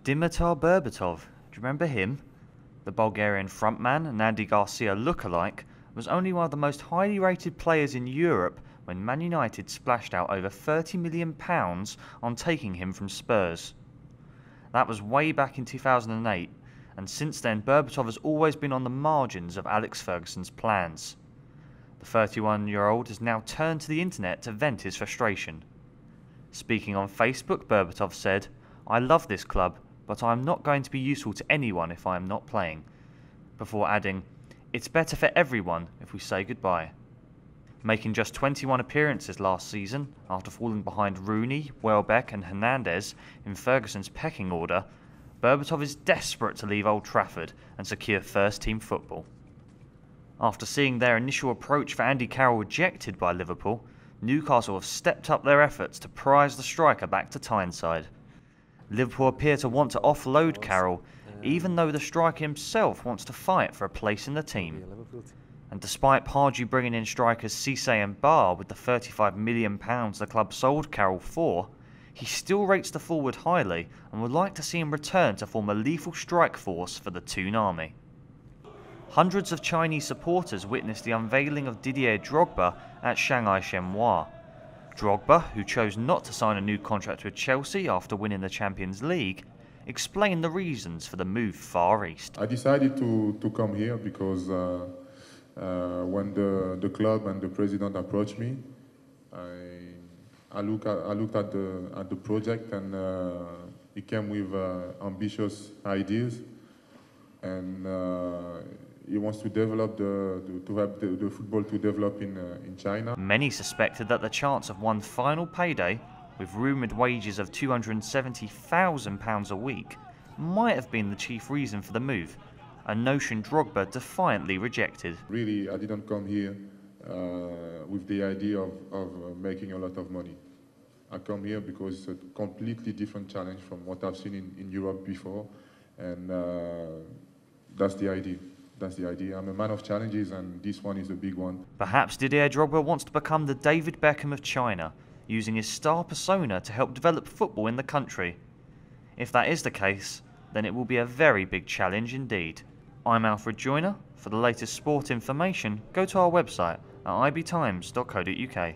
Dimitar Berbatov, do you remember him? The Bulgarian frontman and Andy Garcia lookalike was only one of the most highly rated players in Europe when Man United splashed out over £30 million on taking him from Spurs. That was way back in 2008, and since then Berbatov has always been on the margins of Alex Ferguson's plans. The 31-year-old has now turned to the internet to vent his frustration. Speaking on Facebook, Berbatov said, "I love this club, but I am not going to be useful to anyone if I am not playing," before adding, "It's better for everyone if we say goodbye." Making just 21 appearances last season, after falling behind Rooney, Welbeck and Hernandez in Ferguson's pecking order, Berbatov is desperate to leave Old Trafford and secure first-team football. After seeing their initial approach for Andy Carroll rejected by Liverpool, Newcastle have stepped up their efforts to prize the striker back to Tyneside. Liverpool appear to want to offload Carroll, even though the striker himself wants to fight for a place in the team. And despite Pardew bringing in strikers Cisse and Barr with the £35 million the club sold Carroll for, he still rates the forward highly and would like to see him return to form a lethal strike force for the Toon Army. Hundreds of Chinese supporters witnessed the unveiling of Didier Drogba at Shanghai Shenhua. Drogba, who chose not to sign a new contract with Chelsea after winning the Champions League, explained the reasons for the move far east. I decided to come here because when the club and the president approached me, I looked at the project, and he came with ambitious ideas, and he wants to develop to have the football to develop in China. Many suspected that the chance of one final payday, with rumoured wages of £270,000 a week, might have been the chief reason for the move, a notion Drogba defiantly rejected. Really, I didn't come here with the idea of making a lot of money. I come here because it's a completely different challenge from what I've seen in Europe before, and that's the idea. That's the idea. I'm a man of challenges, and this one is a big one. Perhaps Didier Drogba wants to become the David Beckham of China, using his star persona to help develop football in the country. If that is the case, then it will be a very big challenge indeed. I'm Alfred Joyner. For the latest sport information, go to our website at ibtimes.co.uk.